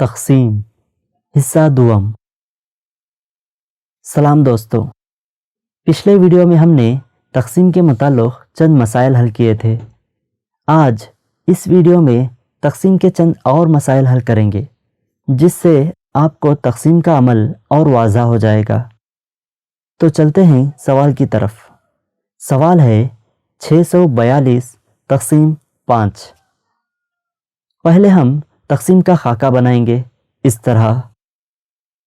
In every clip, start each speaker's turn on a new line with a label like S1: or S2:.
S1: تقسیم حصہ دوم۔ سلام دوستو، پچھلے ویڈیو میں ہم نے تقسیم کے متعلق چند مسائل حل کیے تھے۔ آج اس ویڈیو میں تقسیم کے چند اور مسائل حل کریں گے، جس سے آپ کو تقسیم کا عمل اور واضح ہو جائے گا۔ تو چلتے ہیں سوال کی طرف۔ سوال ہے 642 تقسیم 5۔ پہلے ہم تقسیم کا خاکہ بنائیں گے اس طرح،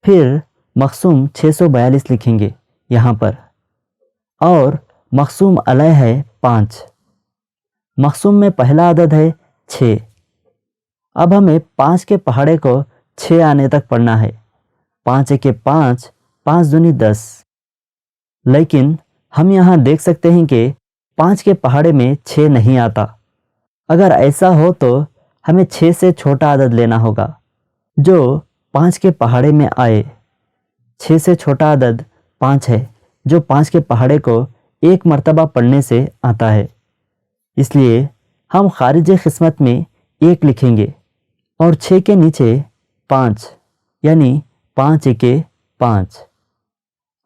S1: پھر مقسوم 642 لکھیں گے یہاں پر، اور مقسوم علیہ ہے 5۔ مقسوم میں پہلا عدد ہے 6۔ اب ہمیں 5 کے پہاڑے کو 6 آنے تک پڑھنا ہے۔ 5 ایک 5، 5 دونی 10۔ لیکن ہم یہاں دیکھ سکتے ہیں کہ 5 کے پہاڑے میں 6 نہیں آتا۔ اگر ایسا ہو تو ہمیں 6 سے چھوٹا عدد لینا ہوگا جو 5 کے پہاڑے میں آئے۔ 6 سے چھوٹا عدد 5 ہے جو 5 کے پہاڑے کو ایک مرتبہ پڑھنے سے آتا ہے۔ اس لیے ہم خارج قسمت میں 1 لکھیں گے اور 6 کے نیچے 5، یعنی 5 ایک 5۔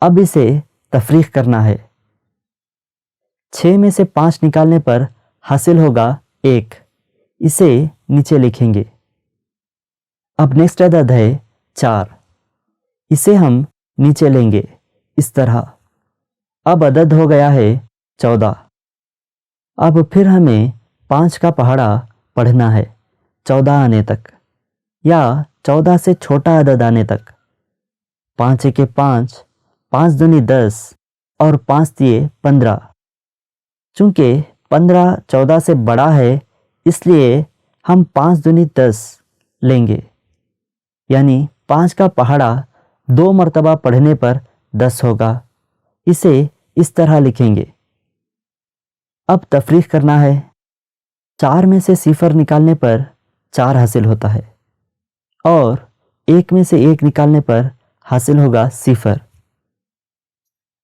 S1: اب اسے تفریق کرنا ہے۔ 6 میں سے 5 نکالنے پر حاصل ہوگا 1۔ اسے نیچے لکھیں گے۔ اب نیکسٹ عدد ہے 4۔ اسے ہم نیچے لیں گے اس طرح۔ اب عدد ہو گیا ہے 14۔ اب پھر ہمیں 5 کا پہاڑا پڑھنا ہے 14 آنے تک، یا 14 سے چھوٹا عدد آنے تک۔ 5 ایک 5، 5 دونی 10، اور 5 تیے 15۔ چونکہ 15 14 سے بڑا ہے، اس لیے ہم 5 دونی 10 لیں گے، یعنی 5 کا پہاڑا 2 مرتبہ پڑھنے پر 10 ہوگا۔ اسے اس طرح لکھیں گے۔ اب تفریق کرنا ہے۔ 4 میں سے 0 نکالنے پر 4 حاصل ہوتا ہے، اور 1 میں سے 1 نکالنے پر حاصل ہوگا 0۔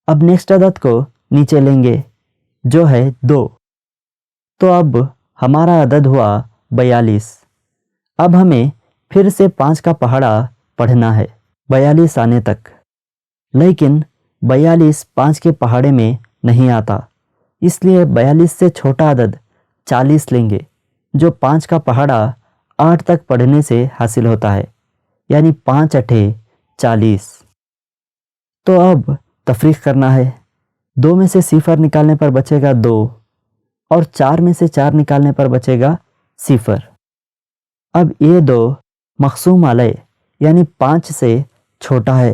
S1: اب نیکسٹ عدد کو نیچے لیں گے جو ہے 2۔ تو اب ہمارا عدد ہوا 42۔ اب ہمیں پھر سے 5 کا پہاڑا پڑھنا ہے 42 آنے تک، لیکن 42 5 کے پہاڑے میں نہیں آتا، اس لیے 42 سے چھوٹا عدد 40 لیں گے جو 5 کا پہاڑا 8 تک پڑھنے سے حاصل ہوتا ہے، یعنی 5 8 40۔ تو اب تفریق کرنا ہے۔ 2 میں سے 0 نکالنے پر بچے گا 2، اور 4 میں سے 4 نکالنے پر بچے گا 0۔ اب یہ 2 مقسوم علیہ یعنی 5 سے چھوٹا ہے،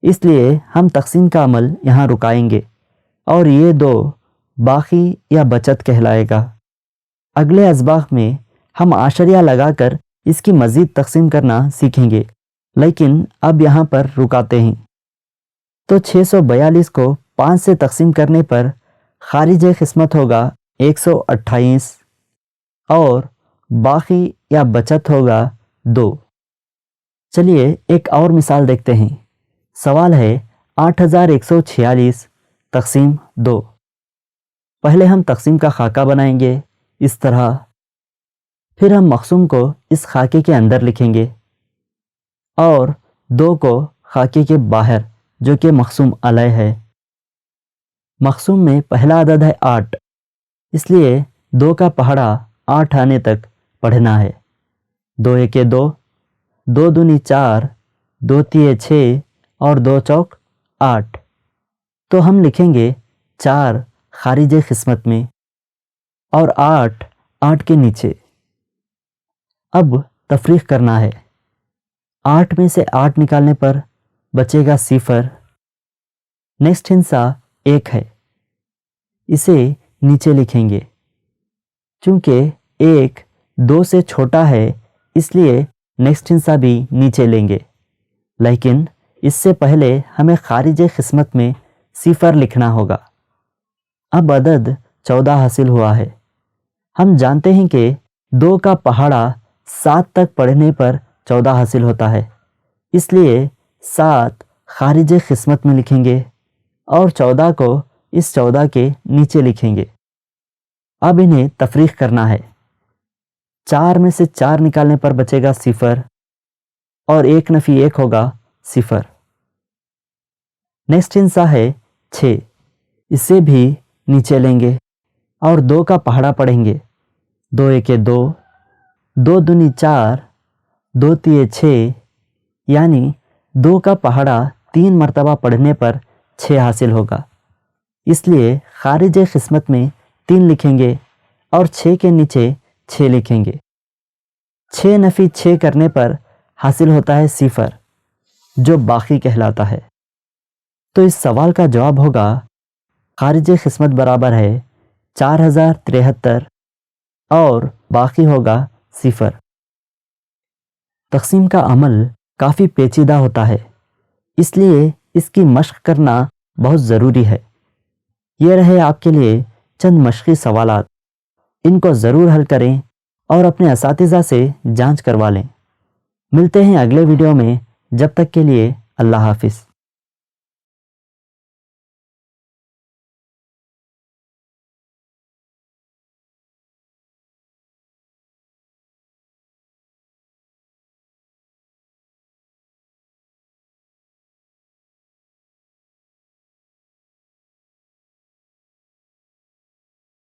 S1: اس لیے ہم تقسیم کا عمل یہاں رکائیں گے، اور یہ 2 باقی یا بچت کہلائے گا۔ اگلے اسباق میں ہم عشریہ لگا کر اس کی مزید تقسیم کرنا سیکھیں گے، لیکن اب یہاں پر رکاتے ہیں۔ تو 642 کو 5 سے تقسیم کرنے پر خارج قسمت ہوگا 128، اور باقی یا بچت ہوگا 2۔ چلیے ایک اور مثال دیکھتے ہیں۔ سوال ہے 8146 تقسیم 2۔ پہلے ہم تقسیم کا خاکہ بنائیں گے اس طرح، پھر ہم مقسوم کو اس خاکے کے اندر لکھیں گے، اور 2 کو خاکے کے باہر جو کہ مقسوم علیہ ہے۔ مقسوم میں پہلا عدد ہے 8، اس لیے 2 کا پہاڑا 8 آنے تک پڑھنا ہے۔ 2 ایک 2، 2 دونی 4، 2 تیے 6، اور 2 چوک 8۔ تو ہم لکھیں گے 4 خارج قسمت میں، اور 8 کے نیچے۔ اب تفریق کرنا ہے۔ 8 میں سے 8 نکالنے پر بچے گا 0۔ نیکسٹ حصہ 1 ہے، اسے نیچے لکھیں گے۔ چونکہ 1 2 سے چھوٹا ہے، اس لیے نیکسٹ حصہ بھی نیچے لیں گے، لیکن اس سے پہلے ہمیں خارج قسمت میں 0 لکھنا ہوگا۔ اب عدد 14 حاصل ہوا ہے۔ ہم جانتے ہیں کہ 2 کا پہاڑا 7 تک پڑھنے پر 14 حاصل ہوتا ہے، اس لیے 7 خارج قسمت میں لکھیں گے، اور 14 کو اس 14 کے نیچے لکھیں گے۔ اب انہیں تفریق کرنا ہے۔ 4 میں سے 4 نکالنے پر بچے گا 0، اور 1 نفی 1 ہوگا 0۔ نیکسٹ ہندسہ ہے 6، اسے بھی نیچے لیں گے اور 2 کا پہاڑا پڑھیں گے۔ 2 ایکے 2، 2 دونی 4، 2 تیے 6، یعنی 2 کا پہاڑا 3 مرتبہ پڑھنے پر 6 حاصل ہوگا۔ اس لیے خارج قسمت میں 3 لکھیں گے اور 6 کے نیچے 6 لکھیں گے۔ 6 نفی 6 کرنے پر حاصل ہوتا ہے 0، جو باقی کہلاتا ہے۔ تو اس سوال کا جواب ہوگا خارج قسمت برابر ہے 4073 اور باقی ہوگا 0۔ تقسیم کا عمل کافی پیچیدہ ہوتا ہے، اس لیے اس کی مشق کرنا بہت ضروری ہے۔ یہ رہے آپ کے لیے چند مشقی سوالات، ان کو ضرور حل کریں اور اپنے اساتذہ سے جانچ کروا لیں۔ ملتے ہیں اگلے ویڈیو میں، جب تک کے لیے اللہ حافظ۔